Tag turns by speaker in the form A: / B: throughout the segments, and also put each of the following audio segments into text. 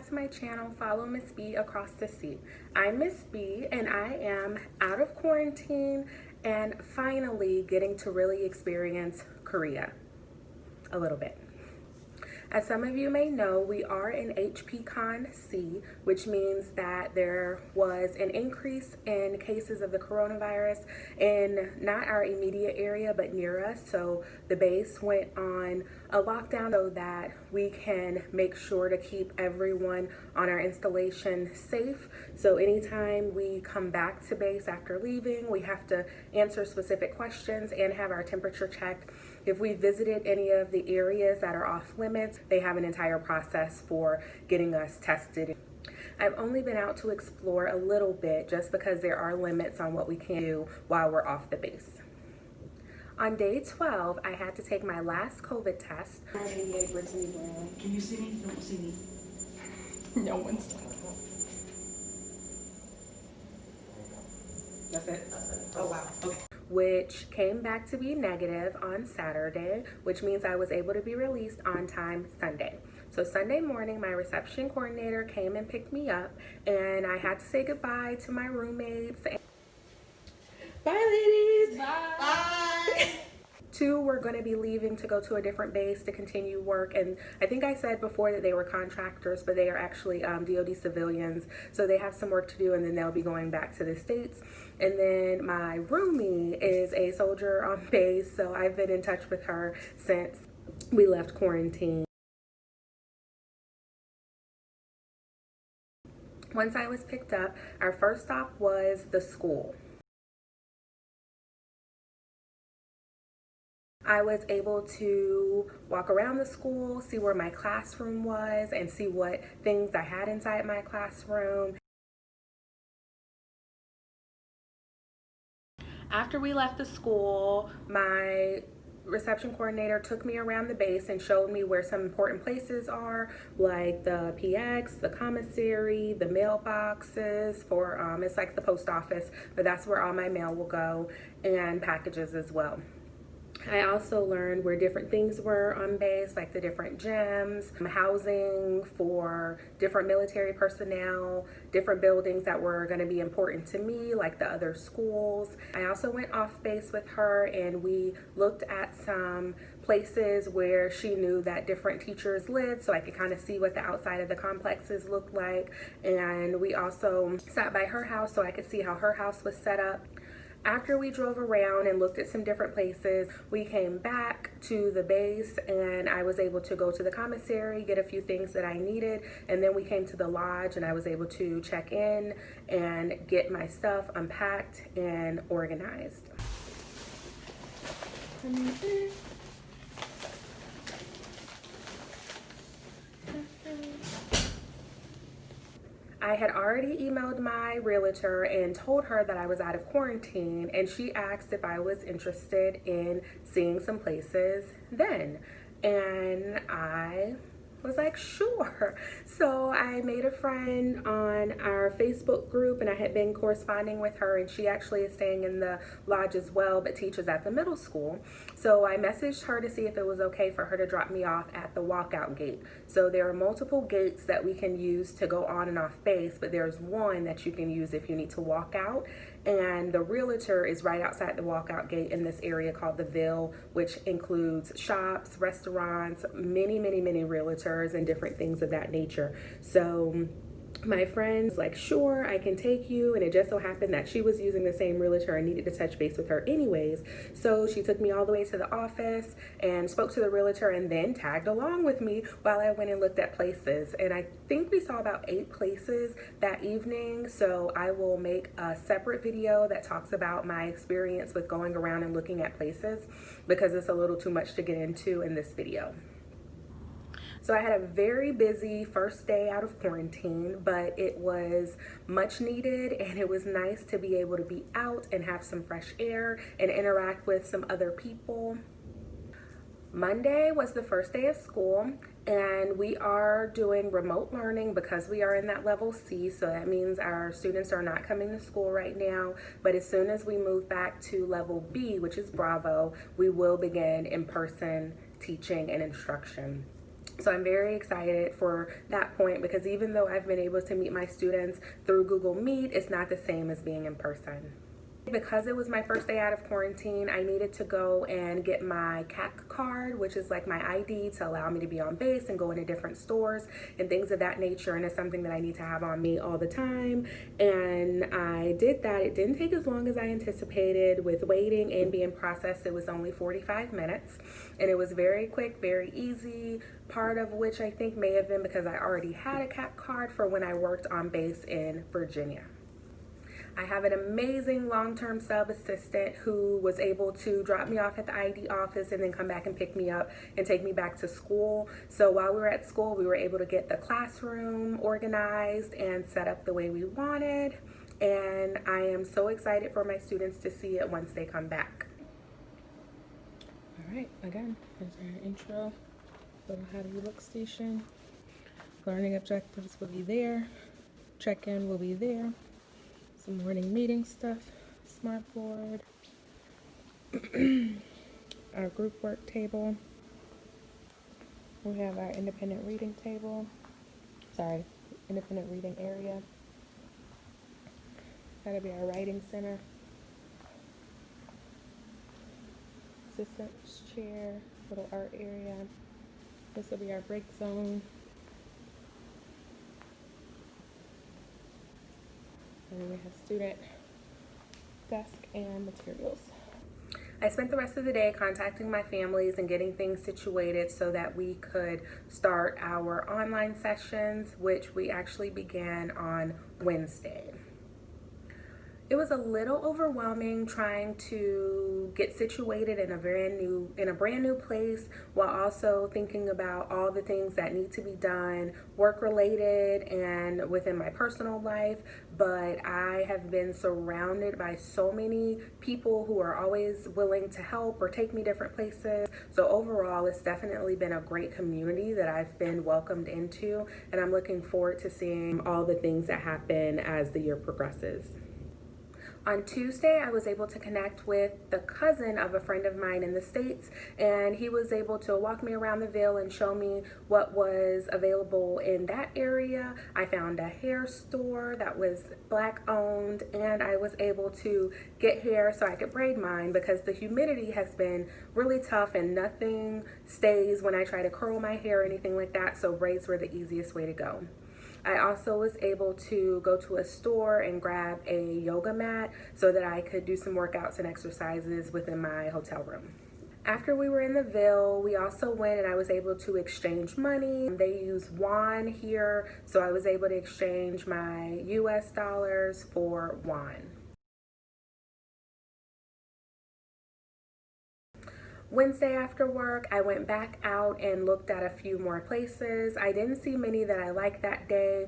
A: to my channel, Follow Miss B Across the Sea. I'm Miss B and I am out of quarantine and finally getting to really experience Korea a little bit. As some of you may know, we are in HPCon C, which means that there was an increase in cases of the coronavirus in not our immediate area, but near us. So the base went on a lockdown so that we can make sure to keep everyone on our installation safe. So anytime we come back to base after leaving, we have to answer specific questions and have our temperature checked. If we visited any of the areas that are off limits, they have an entire process for getting us tested. I've only been out to explore a little bit just because there are limits on what we can do while we're off the base. On day 12, I had to take my last COVID test.
B: Can you see me? You don't see me.
A: No one's.
B: That's it? Oh, wow. Okay.
A: Which came back to be negative on Saturday, which means I was able to be released on time Sunday. So Sunday morning, my reception coordinator came and picked me up, and I had to say goodbye to my roommates. Bye, ladies.
B: Bye. Bye.
A: Two were going to be leaving to go to a different base to continue work, and I think I said before that they were contractors, but they are actually DoD civilians, so they have some work to do and then they'll be going back to the States. And then my roomie is a soldier on base, so I've been in touch with her since we left quarantine. Once I was picked up, our first stop was the school. I was able to walk around the school, see where my classroom was, and see what things I had inside my classroom. After we left the school, my reception coordinator took me around the base and showed me where some important places are, like the PX, the commissary, the mailboxes for, it's like the post office, but that's where all my mail will go, and packages as well. I also learned where different things were on base, like the different gyms, housing for different military personnel, different buildings that were going to be important to me, like the other schools. I also went off base with her and we looked at some places where she knew that different teachers lived, so I could kind of see what the outside of the complexes looked like. And we also sat by her house so I could see how her house was set up. After we drove around and looked at some different places, we came back to the base and I was able to go to the commissary, get a few things that I needed, and then we came to the lodge and I was able to check in and get my stuff unpacked and organized. I had already emailed my realtor and told her that I was out of quarantine, and she asked if I was interested in seeing some places then. And I was like, sure. So I made a friend on our Facebook group and I had been corresponding with her, and she actually is staying in the lodge as well, but teaches at the middle school. So I messaged her to see if it was okay for her to drop me off at the walkout gate. So there are multiple gates that we can use to go on and off base, but there's one that you can use if you need to walk out. And the realtor is right outside the walkout gate in this area called the Ville, which includes shops, restaurants, many realtors and different things of that nature. So my friend's like, sure, I can take you. And it just so happened that she was using the same realtor and needed to touch base with her anyways. So she took me all the way to the office and spoke to the realtor and then tagged along with me while I went and looked at places. And I think we saw about 8 places that evening. So I will make a separate video that talks about my experience with going around and looking at places, because it's a little too much to get into in this video. So I had a very busy first day out of quarantine, but it was much needed and it was nice to be able to be out and have some fresh air and interact with some other people. Monday was the first day of school and we are doing remote learning because we are in that level C, so that means our students are not coming to school right now, but as soon as we move back to level B, which is Bravo, we will begin in-person teaching and instruction. So I'm very excited for that point, because even though I've been able to meet my students through Google Meet, it's not the same as being in person. Because it was my first day out of quarantine, I needed to go and get my CAC card, which is like my ID to allow me to be on base and go into different stores and things of that nature. And it's something that I need to have on me all the time. And I did that. It didn't take as long as I anticipated. With waiting and being processed, it was only 45 minutes. And it was very quick, very easy, part of which I think may have been because I already had a CAC card for when I worked on base in Virginia. I have an amazing long-term sub assistant who was able to drop me off at the ID office and then come back and pick me up and take me back to school. So while we were at school, we were able to get the classroom organized and set up the way we wanted. And I am so excited for my students to see it once they come back. All right, again, here's our intro. Little How Do You Look station. Learning objectives will be there. Check-in will be there. Some morning meeting stuff, smartboard, our group work table. We have our independent reading table. Independent reading area. That'll be our writing center. Assistant's chair, little art area. This will be our break zone. And then we have student desk and materials. I spent the rest of the day contacting my families and getting things situated so that we could start our online sessions, which we actually began on Wednesday. It was a little overwhelming trying to get situated in a brand new place, while also thinking about all the things that need to be done, work related and within my personal life. But I have been surrounded by so many people who are always willing to help or take me different places. So overall, it's definitely been a great community that I've been welcomed into, and I'm looking forward to seeing all the things that happen as the year progresses. On Tuesday, I was able to connect with the cousin of a friend of mine in the States, and he was able to walk me around the Ville and show me what was available in that area. I found a hair store that was Black owned, and I was able to get hair so I could braid mine, because the humidity has been really tough and nothing stays when I try to curl my hair or anything like that, so braids were the easiest way to go. I also was able to go to a store and grab a yoga mat so that I could do some workouts and exercises within my hotel room. After we were in the Ville, we also went and I was able to exchange money. They use won here, so I was able to exchange my US dollars for won. Wednesday after work, I went back out and looked at a few more places. I didn't see many that I liked that day.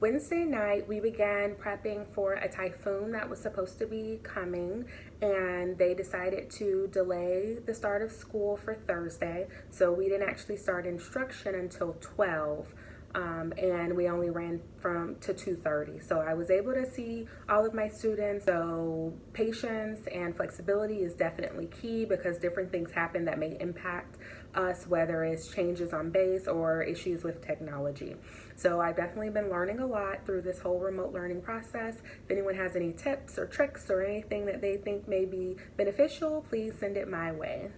A: Wednesday night, we began prepping for a typhoon that was supposed to be coming, and they decided to delay the start of school for Thursday. So we didn't actually start instruction until 12. And we only ran to 2:30. So I was able to see all of my students. So patience and flexibility is definitely key, because different things happen that may impact us, whether it's changes on base or issues with technology. So I've definitely been learning a lot through this whole remote learning process. If anyone has any tips or tricks or anything that they think may be beneficial, please send it my way.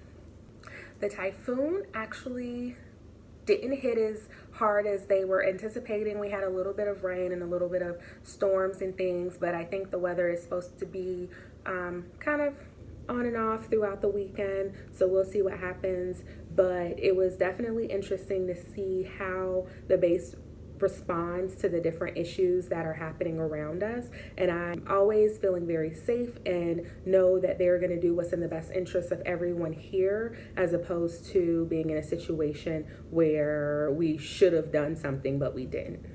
A: The typhoon actually didn't hit as hard as they were anticipating. We had a little bit of rain and a little bit of storms and things, but I think the weather is supposed to be kind of on and off throughout the weekend, so we'll see what happens. But it was definitely interesting to see how the base responds to the different issues that are happening around us, and I'm always feeling very safe and know that they're going to do what's in the best interest of everyone here, as opposed to being in a situation where we should have done something but we didn't.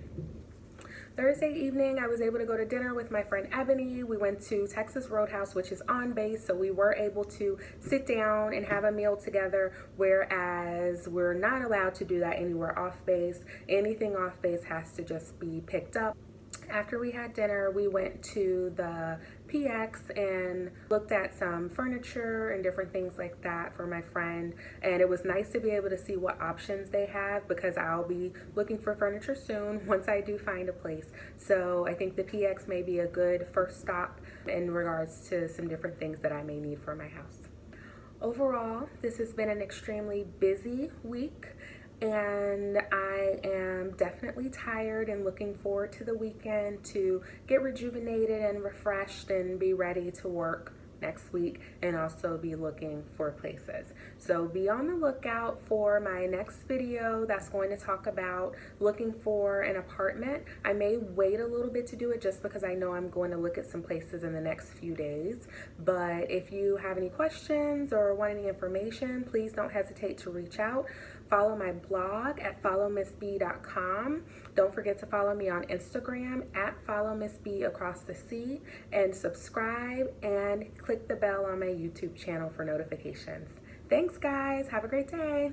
A: Thursday evening, I was able to go to dinner with my friend Ebony. We went to Texas Roadhouse, which is on base, so we were able to sit down and have a meal together, whereas we're not allowed to do that anywhere off base. Anything off base has to just be picked up. After we had dinner, we went to the PX and looked at some furniture and different things like that for my friend. And it was nice to be able to see what options they have, because I'll be looking for furniture soon once I do find a place. So I think the PX may be a good first stop in regards to some different things that I may need for my house. Overall, this has been an extremely busy week, and I am definitely tired and looking forward to the weekend to get rejuvenated and refreshed and be ready to work next week, and also be looking for places. So be on the lookout for my next video that's going to talk about looking for an apartment. I may wait a little bit to do it just because I know I'm going to look at some places in the next few days. But if you have any questions or want any information, please don't hesitate to reach out. Follow my blog at followmissb.com. Don't forget to follow me on Instagram at followmissb across the sea, and subscribe and click the bell on my YouTube channel for notifications. Thanks guys, have a great day.